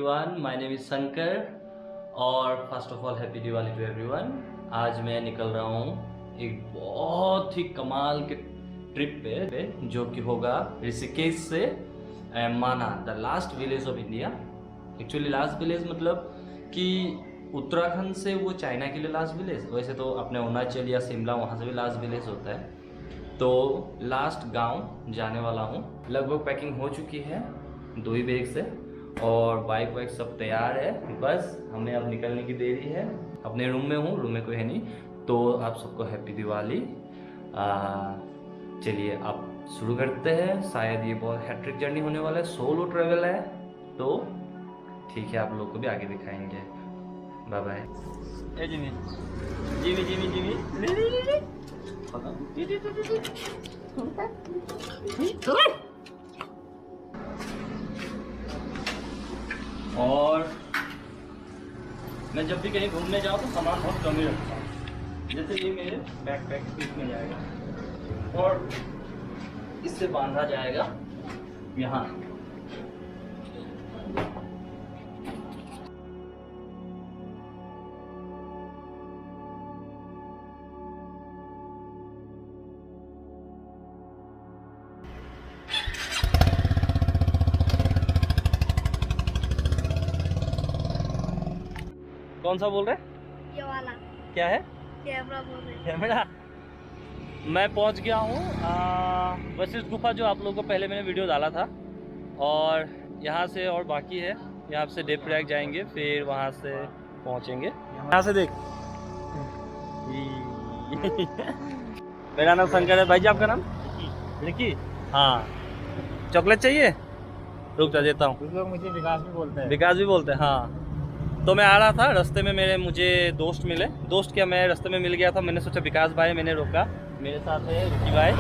Everyone, my name is Shankar और first of all happy Diwali to everyone. आज मैं निकल रहा हूँ एक बहुत ही कमाल के ट्रिप पे जो कि होगा ऋषिकेश से माना, the last village of India. Actually last village मतलब कि उत्तराखंड से वो चाइना के लिए लास्ट विलेज, वैसे तो अपने अरुणाचल या शिमला वहाँ से भी लास्ट विलेज होता है। तो लास्ट गांव जाने वाला हूँ। लगभग पैकिंग हो चुकी है 2 ही बैग से और बाइक वाइक सब तैयार है, बस हमें अब निकलने की देरी है। अपने रूम में हूँ, रूम में कोई है नहीं। तो आप सबको हैप्पी दिवाली। चलिए अब शुरू करते हैं। शायद ये बहुत हैट्रिक जर्नी होने वाला है, सोलो ट्रेवल है, तो ठीक है, आप लोग को भी आगे दिखाएंगे। Bye bye. Jimmy Jimmy Jimmy Jimmy और मैं जब भी कहीं घूमने जाऊँ तो सामान बहुत कम ही रखता हूँ। जैसे ये मेरे बैकपैक में जाएगा और इससे बांधा जाएगा यहाँ। कौन सा बोल रहे? ये वाला क्या है? कैमरा बोल रहे। कैमरा। मैं पहुंच गया हूँ वशिष्ठ गुफा, जो आप लोगों को पहले मैंने वीडियो डाला था। और यहाँ से और बाकी है, यहाँ से देवप्रयाग जाएंगे, फिर वहाँ से पहुँचेंगे। यहाँ से देख। मेरा नाम शंकर है। भाई जी आपका नाम? रिकी। हाँ, चॉकलेट चाहिए? रुक जा देता हूँ। कुछ लोग मुझे विकास भी बोलते हैं। विकास भी बोलते हैं, हाँ। तो मैं आ रहा था, रास्ते में मुझे दोस्त मिले। दोस्त क्या, मैं रास्ते में मिल गया था। मैंने सोचा विकास भाई, मैंने रोका। मेरे साथ है रिकी भाई।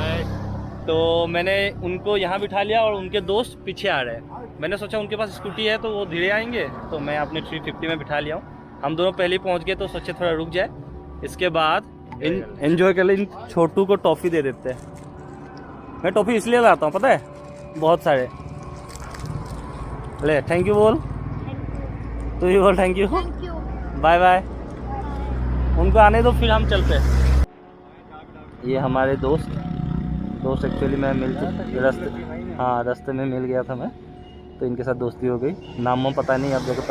तो मैंने उनको यहाँ बिठा लिया और उनके दोस्त पीछे आ रहे हैं। मैंने सोचा उनके पास स्कूटी है तो वो धीरे आएंगे, तो मैं अपने 350 में बिठा लिया हूँ। हम दोनों पहले ही पहुँच गए तो सोचे थोड़ा रुक जाए, इसके बाद एंजॉय कर ले। इन छोटू को टॉफ़ी दे देते हैं। मैं टॉफ़ी इसलिए लाता हूँ, पता है, बहुत सारे। ले थैंक यू बोल। तू ही बोल thank you. Thank you. Bye bye. उनको आने दो, फिर हम चलते हैं। ये हमारे दोस्त एक्चुअली मैं मिल रास्ते में मिल गया था मैं, तो इनके साथ दोस्ती हो गई। नामों पता नहीं, आप देखो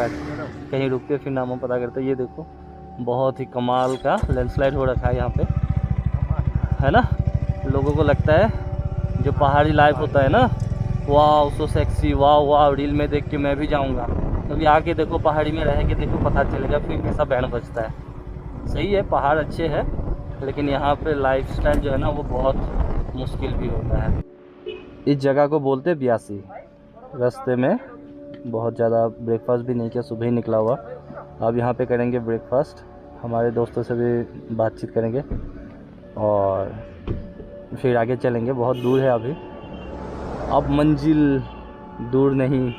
कहीं रुकते फिर नामों पता करते। ये देखो बहुत ही कमाल का लैंडस्लाइड हो रखा है यहाँ पे, है ना। लोगों को लगता है जो पहाड़ी लाइफ होता है ना, वाह सो सेक्सी, वाह रील में देख के मैं भी जाऊँगा। कभी आके देखो, पहाड़ी में रह के देखो, पता चलेगा फिर कैसा बैंड बजता है। सही है, पहाड़ अच्छे हैं, लेकिन यहाँ पे लाइफस्टाइल जो है ना वो बहुत मुश्किल भी होता है। इस जगह को बोलते हैं ब्यासी। रास्ते में बहुत ज़्यादा ब्रेकफास्ट भी नहीं किया, सुबह ही निकला हुआ। अब यहाँ पे करेंगे ब्रेकफास्ट, हमारे दोस्तों से भी बातचीत करेंगे और फिर आगे चलेंगे। बहुत दूर है अभी, अब मंजिल दूर नहीं,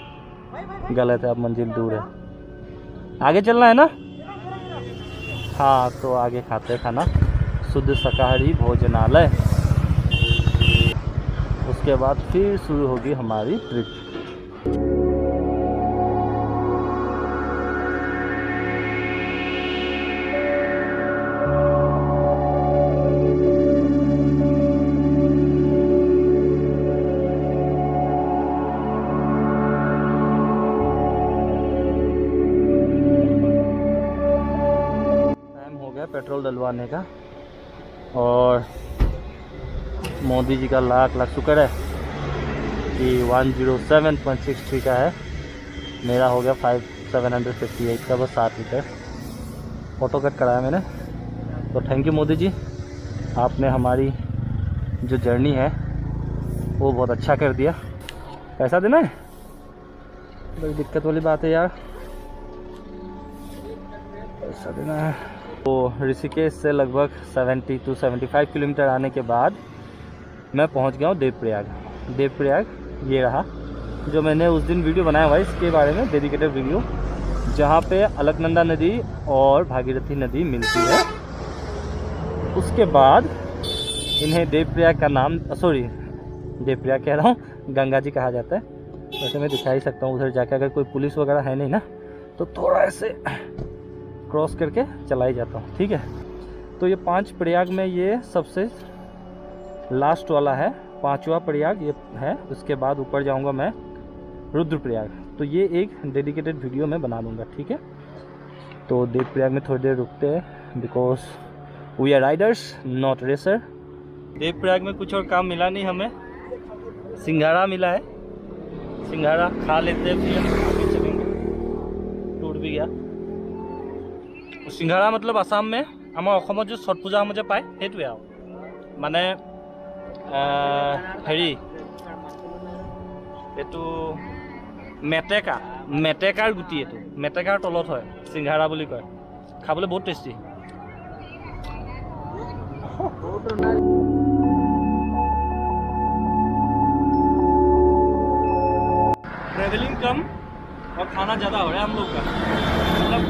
गलत है, अब मंजिल दूर है। आगे चलना है ना। हाँ, तो आगे खाते खाना, शुद्ध शाकाहारी भोजनालय। उसके बाद फिर शुरू होगी हमारी ट्रिप। पेट्रोल डलवाने का, और मोदी जी का लाख लाख शुक्र है कि 107.63 का है। मेरा हो गया 758 का, बस 7 लीटर। फ़ोटो कट कराया मैंने, तो थैंक यू मोदी जी। आपने हमारी जो जर्नी है वो बहुत अच्छा कर दिया। पैसा देना है, बड़ी दिक्कत वाली बात है यार, पैसा देना है। तो ऋषिकेश से लगभग 70 to 75 किलोमीटर आने के बाद मैं पहुंच गया हूं देवप्रयाग। ये रहा जो मैंने उस दिन वीडियो बनाया हुआ है, इसके बारे में डेडिकेटेड वीडियो, जहां पे अलकनंदा नदी और भागीरथी नदी मिलती है। उसके बाद इन्हें देवप्रयाग का नाम, देवप्रयाग कह रहा हूँ, गंगा जी कहा जाता है। वैसे मैं दिखा ही सकता हूँ उधर जाके, अगर कोई पुलिस वगैरह है नहीं ना तो थोड़ा ऐसे क्रॉस करके चला ही जाता हूँ, ठीक है। तो ये 5 प्रयाग में ये सबसे लास्ट वाला है, 5वां प्रयाग ये है। उसके बाद ऊपर जाऊँगा मैं रुद्रप्रयाग, तो ये एक डेडिकेटेड वीडियो मैं बना दूँगा, ठीक है। तो देवप्रयाग में थोड़ी देर रुकते हैं because we are riders not racer. Devprayag में कुछ और काम मिला नहीं हमें, सिंघाड़ा मिला है, सिंघाड़ा खा लेते हैं फिर आगे चलेंगे। टूट भी गया सिंघाड़ा, मतलब आसाम में आमार অসমত जो छठ पूजा समझे पाए সেইটোৱে আৰু মানে হেৰি এইটো মেটেকা, মেটেকাৰ গুটি, এইটো মেটেকাৰ তলত হয়, সিংঘাৰা বুলি কয়, খাবলৈ বহুত টেষ্টি। ट्रैवलिंग कम और खाना ज़्यादा हो रहा है हम लोग का, मतलब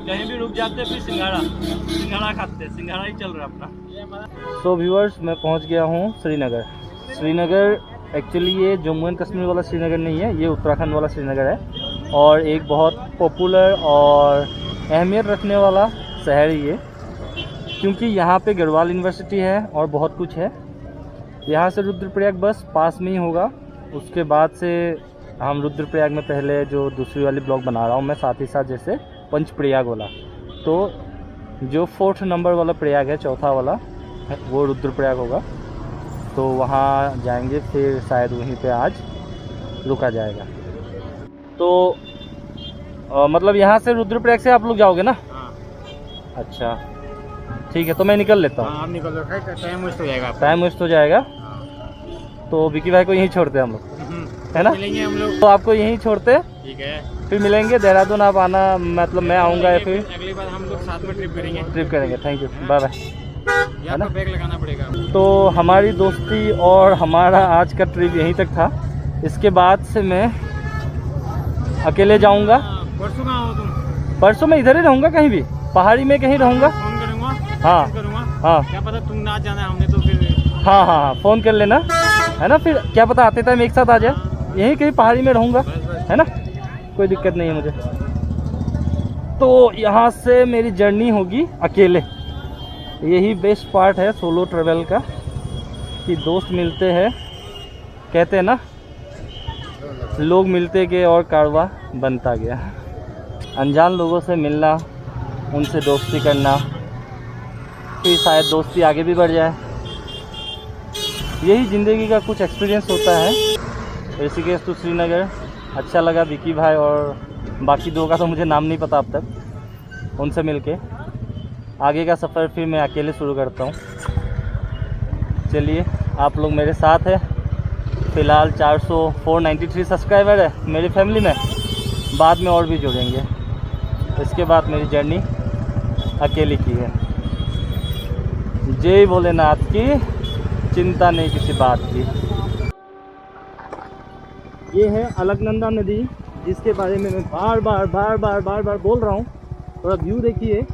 कहीं भी रुक जाते फिर सिंघाड़ा खाते, सिंघाड़ा ही चल रहा है अपना। सो व्यूअर्स, मैं पहुंच गया हूं श्रीनगर। श्रीनगर एक्चुअली ये जम्मू एंड कश्मीर वाला श्रीनगर नहीं है, ये उत्तराखंड वाला श्रीनगर है और एक बहुत पॉपुलर और अहमियत रखने वाला शहर है ये, क्योंकि यहाँ पे गढ़वाल यूनिवर्सिटी है और बहुत कुछ है। यहाँ से रुद्रप्रयाग बस पास में ही होगा। उसके बाद से हम रुद्रप्रयाग में पहले जो दूसरी वाली ब्लॉग बना रहा हूँ मैं, साथ ही साथ जैसे पंचप्रयाग वाला, तो जो 4th नंबर वाला प्रयाग है, चौथा वाला, वो रुद्रप्रयाग होगा। तो वहाँ जाएंगे, फिर शायद वहीं पे आज रुका जाएगा। तो मतलब यहाँ से रुद्रप्रयाग से आप लोग जाओगे ना? हाँ। अच्छा ठीक है, तो मैं निकल लेता हूँ। हाँ, आप निकल लो, टाइम वेस्ट हो जाएगा। टाइम वेस्ट हो जाएगा, तो विकी भाई को यहीं छोड़ते हैं हम लोग, है ना? मिलेंगे हम लोग, तो आपको यहीं छोड़ते, ठीक है। फिर मिलेंगे देहरादून, आप आना, मतलब मैं आऊँगा या फिर अगली बार हम लोग साथ में ट्रिप करेंगे। Thank you, bye bye. या तो बैग लगाना पड़ेगा। तो हमारी दोस्ती और हमारा आज का ट्रिप यहीं तक था। इसके बाद से मैं अकेले जाऊंगा। परसों कहाँ हो तुम? परसों मैं इधर ही रहूंगा, कहीं भी पहाड़ी में कहीं रहूंगा। फोन करूँगा। हाँ। फोन करूँगा। हाँ क्या पता तुम ना जाना, हमने तो फिर। हाँ हाँ हाँ, फ़ोन कर लेना, है ना? फिर क्या पता आते टाइम एक साथ आ जाए। यहीं कहीं पहाड़ी में रहूँगा, है ना? कोई दिक्कत नहीं है मुझे। तो यहाँ से मेरी जर्नी होगी अकेले। यही बेस्ट पार्ट है सोलो ट्रैवल का, कि दोस्त मिलते हैं, कहते हैं ना, लोग मिलते गए और कारवां बनता गया। अनजान लोगों से मिलना, उनसे दोस्ती करना, फिर शायद दोस्ती आगे भी बढ़ जाए। यही ज़िंदगी का कुछ एक्सपीरियंस होता है। ऋषिकेश टू श्रीनगर अच्छा लगा। विकी भाई और बाकी दो का तो मुझे नाम नहीं पता अब तक, उनसे मिलके आगे का सफ़र फिर मैं अकेले शुरू करता हूँ। चलिए, आप लोग मेरे साथ हैं। फ़िलहाल 493 सब्सक्राइबर है मेरी फैमिली में, बाद में और भी जुड़ेंगे। इसके बाद मेरी जर्नी अकेले की है। जय भोलेनाथ की, चिंता नहीं किसी बात की। ये है अलकनंदा नदी, जिसके बारे में मैं बार बार बोल रहा हूँ। थोड़ा व्यू देखिए,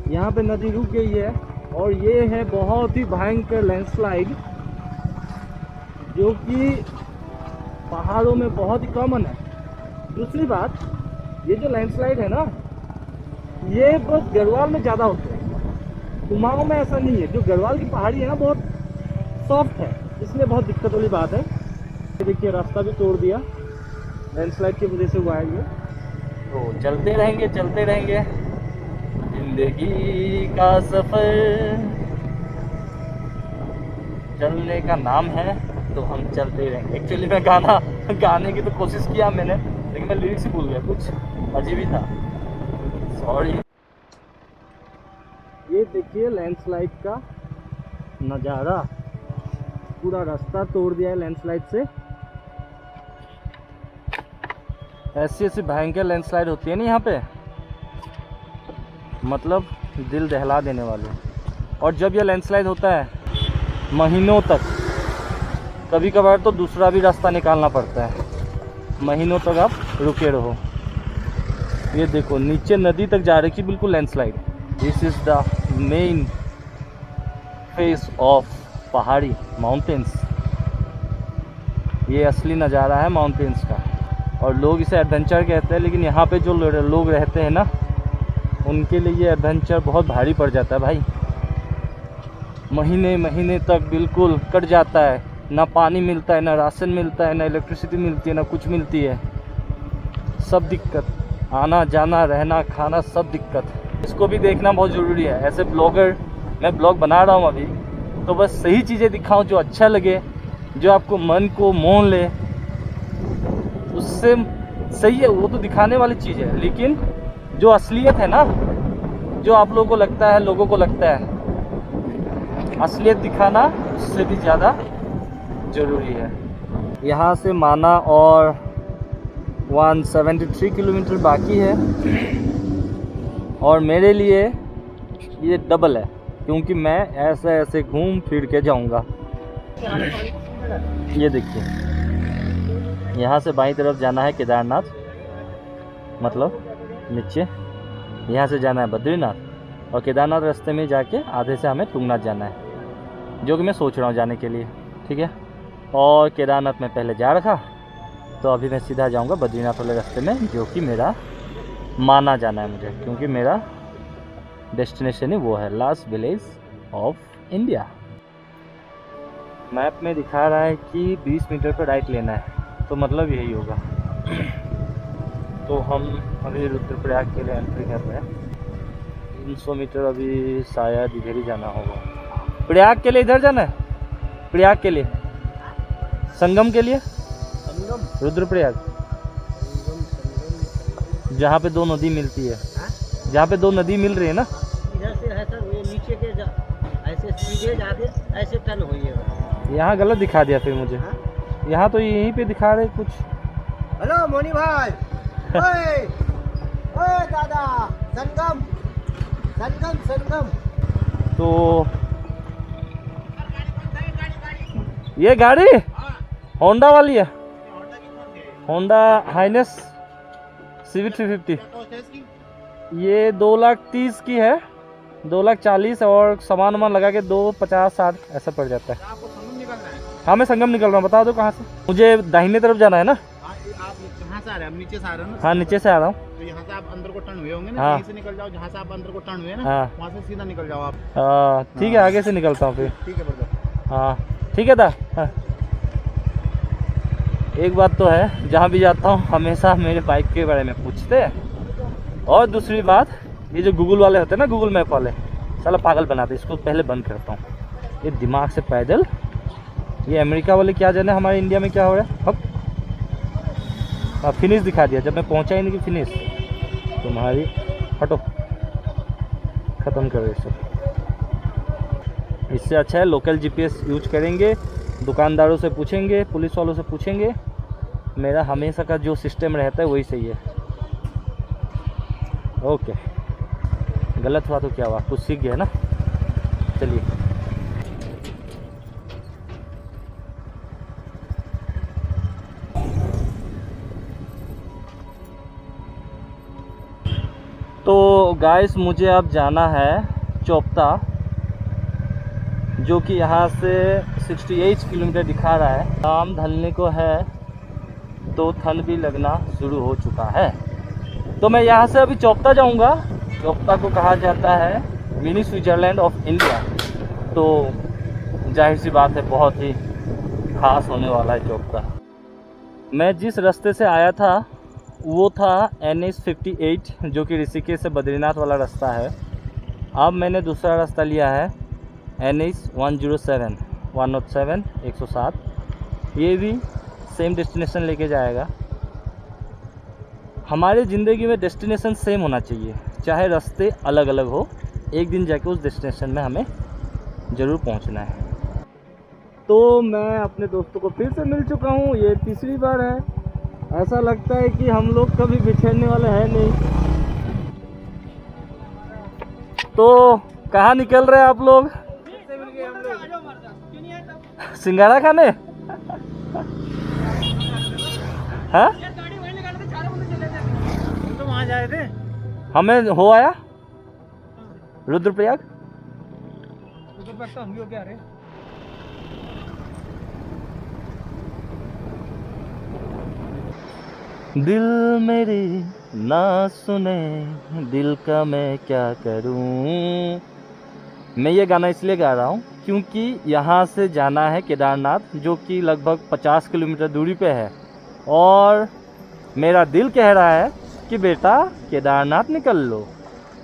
यहाँ पे नदी रुक गई है और ये है बहुत ही भयंकर लैंडस्लाइड, जो कि पहाड़ों में बहुत ही कॉमन है। दूसरी बात, ये जो लैंडस्लाइड है ना, ये बस गढ़वाल में ज़्यादा होते हैं, कुमाऊं में ऐसा नहीं है। जो गढ़वाल की पहाड़ी है ना, बहुत सॉफ्ट है, इसलिए बहुत दिक्कत वाली बात है। ये देखिए, रास्ता भी तोड़ दिया लैंडस्लाइड की वजह से हुआ है ये। तो चलते रहेंगे जिंदगी का सफर चलने का नाम है, तो हम चलते ही रहेंगे। एक्चुअली मैं गाने की तो कोशिश किया मैंने, लेकिन मैं लिरिक्स ही भूल गया, कुछ अजीब ही था, सॉरी। ये देखिए लैंडस्लाइड का नज़ारा, पूरा रास्ता तोड़ दिया है लैंडस्लाइड से। ऐसी भयंकर लैंडस्लाइड होती है ना यहाँ पे, मतलब दिल दहला देने वाली। और जब यह लैंडस्लाइड होता है महीनों तक, कभी कभार तो दूसरा भी रास्ता निकालना पड़ता है, महीनों तक आप रुके रहो। ये देखो, नीचे नदी तक जा रही थी बिल्कुल landslide. This is the main face of पहाड़ी माउंटेन्स। ये असली नज़ारा है माउंटेन्स का। और लोग इसे एडवेंचर कहते हैं, लेकिन यहाँ पे जो लोग रहते हैं ना, उनके लिए ये एडवेंचर बहुत भारी पड़ जाता है भाई। महीने महीने तक बिल्कुल कट जाता है, ना पानी मिलता है, ना राशन मिलता है, ना इलेक्ट्रिसिटी मिलती है, ना कुछ मिलती है, सब दिक्कत, आना जाना रहना खाना सब दिक्कत। इसको भी देखना बहुत ज़रूरी है। ऐसे ब्लॉगर, मैं ब्लॉग बना रहा हूँ अभी, तो बस सही चीज़ें दिखाऊं जो अच्छा लगे, जो आपको मन को मोह ले, उससे सही है। वो तो दिखाने वाली चीज़ है, लेकिन जो असलियत है ना, जो आप लोगों को लगता है, लोगों को लगता है असलियत दिखाना उससे भी ज़्यादा ज़रूरी है। यहाँ से माना और 173 किलोमीटर बाकी है, और मेरे लिए ये डबल है, क्योंकि मैं ऐसे ऐसे घूम फिर के जाऊँगा। ये देखिए, यहाँ से बाईं तरफ जाना है केदारनाथ, मतलब नीचे, यहाँ से जाना है बद्रीनाथ, और केदारनाथ रास्ते में जाके आधे से हमें तुंगनाथ जाना है, जो कि मैं सोच रहा हूँ जाने के लिए, ठीक है। और केदारनाथ में पहले जा रखा, तो अभी मैं सीधा जाऊँगा बद्रीनाथ वाले रास्ते में, जो कि मेरा माना जाना है मुझे, क्योंकि मेरा डेस्टिनेशन ही वो है, last village of India. Map में दिखा रहा है कि 20 मीटर पर राइट लेना है, तो मतलब यही होगा। तो हम अभी रुद्रप्रयाग के लिए एंट्री कर रहे हैं। 300 मीटर अभी शायद इधर ही जाना होगा। प्रयाग के लिए इधर जाना है, प्रयाग के लिए, संगम के लिए, रुद्रप्रयाग, जहाँ पे दो नदी मिलती है, जहाँ पे दो नदी मिल रही है ना। इधर से है सर, वो नीचे के ऐसे सीधे जाके ऐसे टर्न होइएगा। यहाँ गलत दिखा दिया फिर मुझे, यहाँ तो यहीं पे दिखा रहे कुछ। हेलो मोनी भाई, ओए ओए दादा, संगम संगम संगम। तो ये गाड़ी होंडा वाली है, होंडा हाइनेस CB350। ये 2,30,000 की है, 2,40,000, और सामान वामान लगा के 2,50,60 ऐसा पड़ जाता है। आपको संगम निकलना है? हाँ मैं संगम निकल रहा हूँ, बता दो कहाँ से। मुझे दाहिने तरफ जाना है ना। आप कहाँ से आ रहे हैं? नीचे से आ रहे हैं ना? हाँ नीचे से आ रहा हूँ। तो यहाँ से आप अंदर को टर्न हुए होंगे ना, हाँ। यहीं से निकल जाओ, जहाँ से आप अंदर को टर्न हुए ना, हाँ। वहाँ से सीधा निकल जाओ आप। ठीक है, आगे से निकलता हूँ फिर। ठीक है ब्रदर। हाँ ठीक है दा। हाँ। एक बात तो है, जहाँ भी जाता हूँ हमेशा मेरे बाइक के बारे में पूछते हैं, और दूसरी बात, ये जो गूगल वाले होते हैं ना, गूगल मैप वाले, साला पागल बनाते, इसको पहले बंद करता हूँ। ये दिमाग से पैदल, ये अमेरिका वाले क्या जाने हमारे इंडिया में क्या हो रहा है। अब फिनिश दिखा दिया, जब मैं पहुँचा ही नहीं कि फिनिश, तुम्हारी हटो, ख़त्म करो ये सब। इससे अच्छा है लोकल GPS यूज करेंगे, दुकानदारों से पूछेंगे, पुलिस वालों से पूछेंगे। मेरा हमेशा का जो सिस्टम रहता है वही सही है। ओके, गलत हुआ तो क्या हुआ, कुछ सीख गया ना। चलिए, तो गाइस मुझे अब जाना है चोपता, जो कि यहाँ से 68 किलोमीटर दिखा रहा है। शाम ढलने को है, तो ठंड भी लगना शुरू हो चुका है। तो मैं यहाँ से अभी चोपता जाऊँगा। चोपता को कहा जाता है मिनी स्विट्ज़रलैंड ऑफ इंडिया, तो जाहिर सी बात है बहुत ही खास होने वाला है चोपता। मैं जिस रास्ते से आया था वो था NH 58, जो कि ऋषिकेश से बद्रीनाथ वाला रास्ता है। अब मैंने दूसरा रास्ता लिया है NH 107, 107। ये भी सेम डेस्टिनेशन लेके जाएगा। हमारे ज़िंदगी में डेस्टिनेशन सेम होना चाहिए, चाहे रास्ते अलग अलग हो, एक दिन जाके उस डेस्टिनेशन में हमें ज़रूर पहुंचना है। तो मैं अपने दोस्तों को फिर से मिल चुका हूं, ये तीसरी बार है। ऐसा लगता है कि हम लोग कभी बिछड़ने वाले हैं नहीं। तो कहाँ निकल रहे हैं आप लोग? सिंघाड़ा खाने? हाँ? तो वहाँ जा रहे थे, हमें हो आया रुद्रप्रयाग। रुद्रप्रयाग तो हम भी हो गया। अरे दिल मेरी ना सुने, दिल का मैं क्या करूं। मैं ये गाना इसलिए गा रहा हूँ क्योंकि यहाँ से जाना है केदारनाथ, जो कि लगभग 50 किलोमीटर दूरी पे है। और मेरा दिल कह रहा है कि बेटा केदारनाथ निकल लो,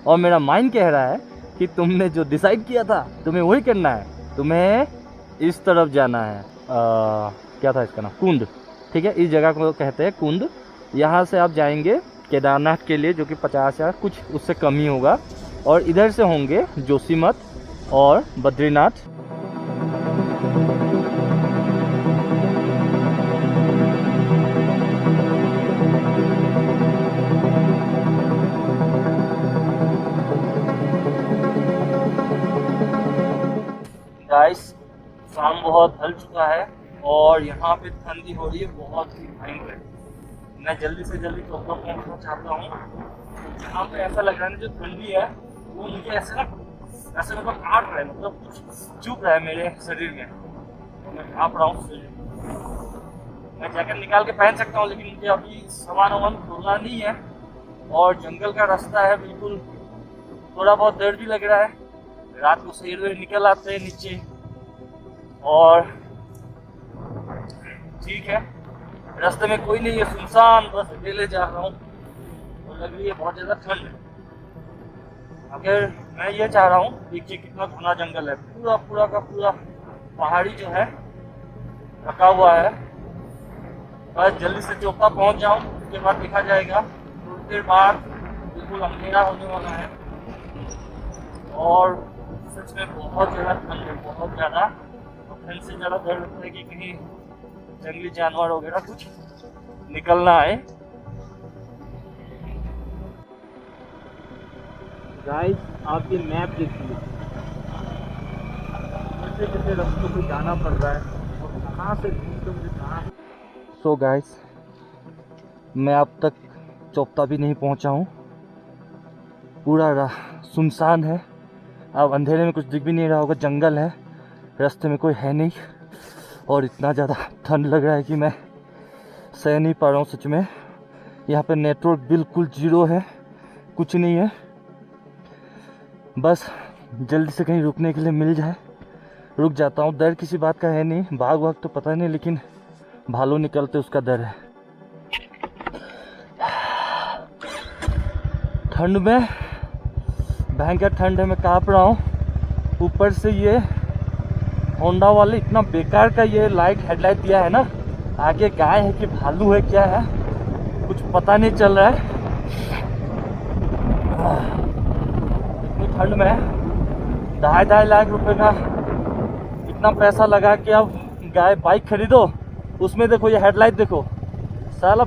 और मेरा माइंड कह रहा है कि तुमने जो डिसाइड किया था तुम्हें वही करना है, तुम्हें इस तरफ जाना है। क्या था इसका नाम, कुंड। ठीक है, इस जगह को कहते हैं कुंड। यहाँ से आप जाएंगे केदारनाथ के लिए, जो कि 50 या कुछ उससे कम ही होगा, और इधर से होंगे जोशीमठ और बद्रीनाथ। गाइस, शाम बहुत ढल चुका है और यहाँ पे ठंडी हो रही है बहुत ही भयंकर। मैं जल्दी से जल्दी चोपड़ा पहुँचना चाहता हूँ। यहाँ पे ऐसा लग रहा है जो ठंडी है वो मुझे ऐसे मतलब काट रहा है, मतलब कुछ चुभ रहा है मेरे शरीर में, तो मैं काँप रहा हूँ। मैं जैकेट निकाल के पहन सकता हूँ, लेकिन मुझे अभी सामान खोलना नहीं है, और जंगल का रास्ता है बिल्कुल। थोड़ा बहुत डर भी लग रहा है। रात को शेर निकल आते हैं नीचे, और ठीक है, रास्ते में कोई नहीं है, सुनसान, बस अकेले जा रहा हूँ और लग रही है बहुत ज़्यादा ठंड। अगर मैं ये चाह रहा हूँ, देखिए कितना घना जंगल है, पूरा पूरा का पूरा पहाड़ी जो है ढका हुआ है। बस जल्दी से चोपड़ा पहुँच जाऊँ, उसके बाद देखा जाएगा। थोड़ी देर बाद बिल्कुल अंधेरा होने वाला है, और सच में बहुत ज़्यादा ठंड है, बहुत ज़्यादा। ठंड से ज़्यादा डर लगता है कि कहीं जंगली जानवर वगैरह कुछ निकल ना आए। गाइस, आप ये मैप देखिए, कैसे कैसे रास्तों पे जाना पड़ रहा है और कहाँ से घूमते मुझे कहाँ। सो गाइस, मैं अब तक चोपता भी नहीं पहुँचा हूँ। पूरा सुनसान है। अब अंधेरे में कुछ दिख भी नहीं रहा होगा, जंगल है, रास्ते में कोई है नहीं, और इतना ज़्यादा ठंड लग रहा है कि मैं सह नहीं पा रहा हूँ सच में। यहाँ पे नेटवर्क बिल्कुल जीरो है, कुछ नहीं है। बस जल्दी से कहीं रुकने के लिए मिल जाए, रुक जाता हूँ। डर किसी बात का है नहीं, भाग भाग तो पता नहीं, लेकिन भालू निकलते उसका डर है। ठंड में, भयंकर ठंड है, मैं काँप रहा हूँ। ऊपर से ये होंडा वाले इतना बेकार का ये हेडलाइट दिया है ना, आगे गाय है कि भालू है क्या है कुछ पता नहीं चल रहा है। इतनी ठंड में 2.5 लाख रुपए का इतना पैसा लगा कि अब गाय बाइक खरीदो, उसमें देखो ये हेडलाइट देखो साला।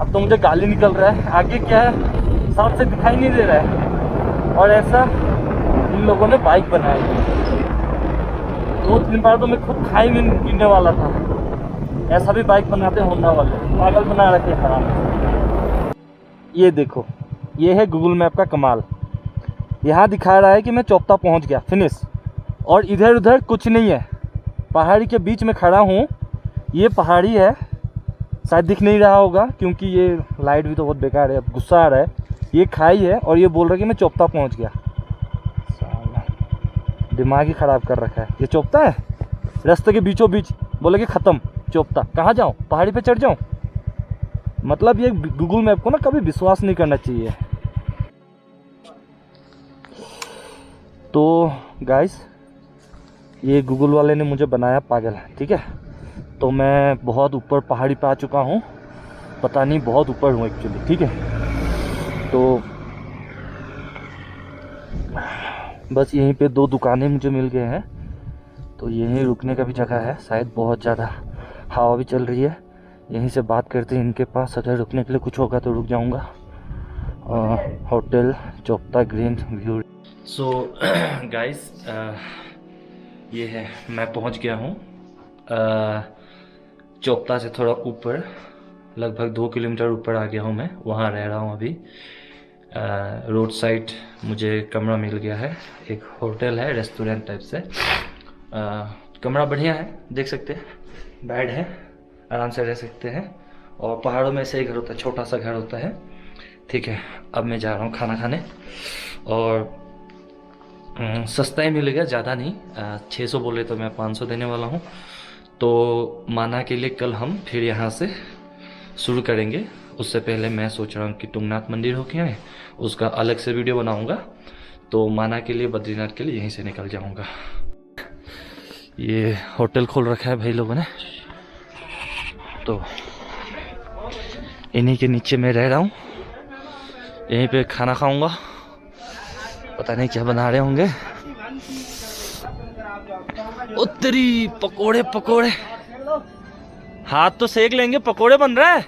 अब तो मुझे गाली निकल रहा है, आगे क्या है साफ से दिखाई नहीं दे रहा है। और ऐसा इन लोगों ने बाइक बनाई। 2-3 बार तो मैं खुद खाई में गिरने वाला था। ऐसा भी बाइक बनाते हैं होंडा वाले, पागल बना रखे हराम। ये देखो, ये है गूगल मैप का कमाल। यहाँ दिखा रहा है कि मैं चोपता पहुँच गया, फिनिश, और इधर उधर कुछ नहीं है। पहाड़ी के बीच में खड़ा हूँ, ये पहाड़ी है, शायद दिख नहीं रहा होगा क्योंकि ये लाइट भी तो बहुत बेकार है। अब गुस्सा आ रहा है, ये खाई है और ये बोल रहा है कि मैं चोपता पहुँच गया। दिमाग ही ख़राब कर रखा है। ये चोपता है, रास्ते के बीचों बीच बोले कि ख़त्म चोपता। कहाँ जाऊँ, पहाड़ी पे चढ़ जाऊँ? मतलब ये गूगल मैप को ना कभी विश्वास नहीं करना चाहिए। तो गाइस, ये गूगल वाले ने मुझे बनाया पागल, ठीक है। तो मैं बहुत ऊपर पहाड़ी पे आ चुका हूँ, पता नहीं बहुत ऊपर हूँ एक्चुअली, ठीक है। तो बस यहीं पे 2 दुकानें मुझे मिल गए हैं, तो यहीं रुकने का भी जगह है। शायद बहुत ज़्यादा हवा भी चल रही है, यहीं से बात करते हैं इनके पास। अगर रुकने के लिए कुछ होगा तो रुक जाऊंगा। Hotel Chopta green view. So guys, ये है, मैं पहुंच गया हूँ चोपता से थोड़ा ऊपर, लगभग 2 किलोमीटर ऊपर आ गया हूँ मैं। वहाँ रह रहा हूँ अभी। रोड साइड मुझे कमरा मिल गया है, एक होटल है, रेस्टोरेंट टाइप से। कमरा बढ़िया है, देख सकते हैं, बेड है, आराम से रह सकते हैं। और पहाड़ों में ऐसे ही घर होता है, छोटा सा घर होता है। ठीक है, अब मैं जा रहा हूँ खाना खाने, और सस्ता ही मिलेगा, ज़्यादा नहीं। 600 बोले तो मैं 500 देने वाला हूँ। तो माना के लिए कल हम फिर यहाँ से शुरू करेंगे। उससे पहले मैं सोच रहा हूँ कि तुंगनाथ मंदिर होके आए, उसका अलग से वीडियो बनाऊँगा। तो माना के लिए, बद्रीनाथ के लिए यहीं से निकल जाऊँगा। ये होटल खोल रखा है भाई लोगों ने, तो इन्हीं के नीचे मैं रह रहा हूँ। यहीं पे खाना खाऊंगा, पता नहीं क्या बना रहे होंगे। उत्तरी पकोड़े पकोड़े, हाथ तो सेक लेंगे, पकोड़े बन रहा है,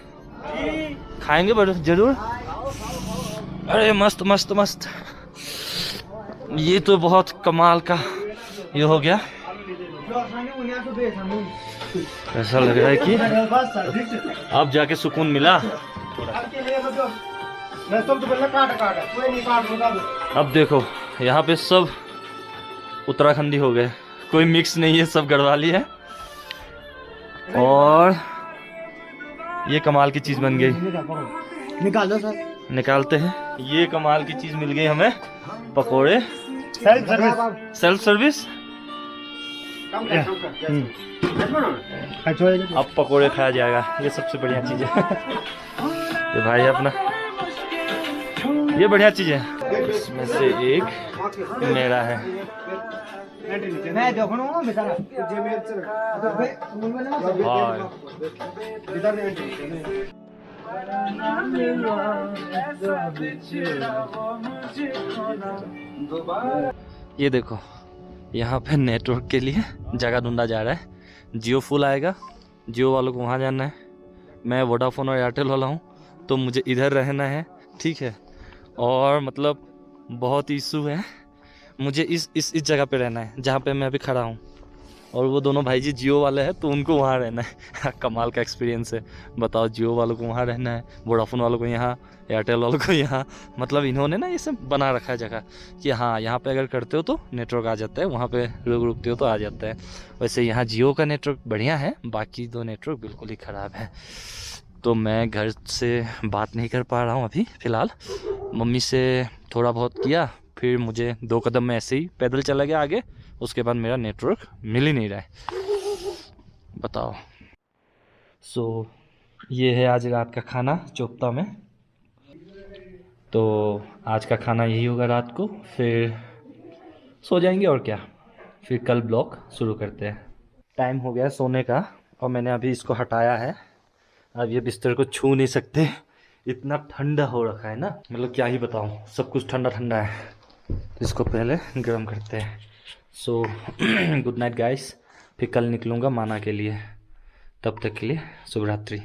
खाएंगे बड़े जरूर। अरे मस्त मस्त मस्त, ये तो बहुत कमाल का ये हो गया। ऐसा लग रहा है कि अब जाके सुकून मिला। अब देखो यहाँ पे सब उत्तराखंडी हो गए, कोई मिक्स नहीं है, सब गढ़वाली है। और ये कमाल की चीज बन गई, निकालो सर, निकालते हैं। ये कमाल की चीज मिल गई हमें, पकोड़े। Self service. अब पकोड़े खाया जाएगा, ये सबसे बढ़िया चीज है। ये भाई अपना, ये बढ़िया चीज है। इसमें से एक मेरा है। ये देखो, यहाँ पे नेटवर्क के लिए जगह ढूंढा जा रहा है। जियो फुल आएगा, जियो वालों को वहाँ जाना है। मैं वोडाफोन और एयरटेल वाला हूँ, तो मुझे इधर रहना है। ठीक है, और मतलब बहुत इशू है, मुझे इस जगह पे रहना है जहाँ पे मैं अभी खड़ा हूँ। और वो दोनों भाई जी जियो वाले हैं, तो उनको वहाँ रहना है। कमाल का एक्सपीरियंस है, बताओ। जियो वालों को वहाँ रहना है, वोडाफोन वालों को यहाँ, एयरटेल वालों को यहाँ। मतलब इन्होंने ना ये सब बना रखा है जगह कि हाँ, यहाँ पे अगर करते हो तो नेटवर्क आ जाता है, वहाँ पे रुकते हो तो आ जाता है। वैसे यहाँ जियो का नेटवर्क बढ़िया है, बाकी दो नेटवर्क बिल्कुल ही ख़राब है। तो मैं घर से बात नहीं कर पा रहा हूँ अभी फ़िलहाल। मम्मी से थोड़ा बहुत किया, फिर मुझे 2 कदम में ऐसे ही पैदल चला गया आगे। उसके बाद मेरा नेटवर्क मिल ही नहीं रहा है, बताओ। सो ये है आज रात का खाना चोपता में। तो आज का खाना यही होगा रात को, फिर सो जाएंगे और क्या। फिर कल ब्लॉग शुरू करते हैं। टाइम हो गया सोने का, और मैंने अभी इसको हटाया है। अब ये बिस्तर को छू नहीं सकते, इतना ठंडा हो रखा है ना, मतलब क्या ही बताऊँ, सब कुछ ठंडा ठंडा है। इसको पहले गर्म करते हैं। सो गुड नाइट गाइस, फिर कल निकलूँगा माना के लिए। तब तक के लिए शुभ रात्रि।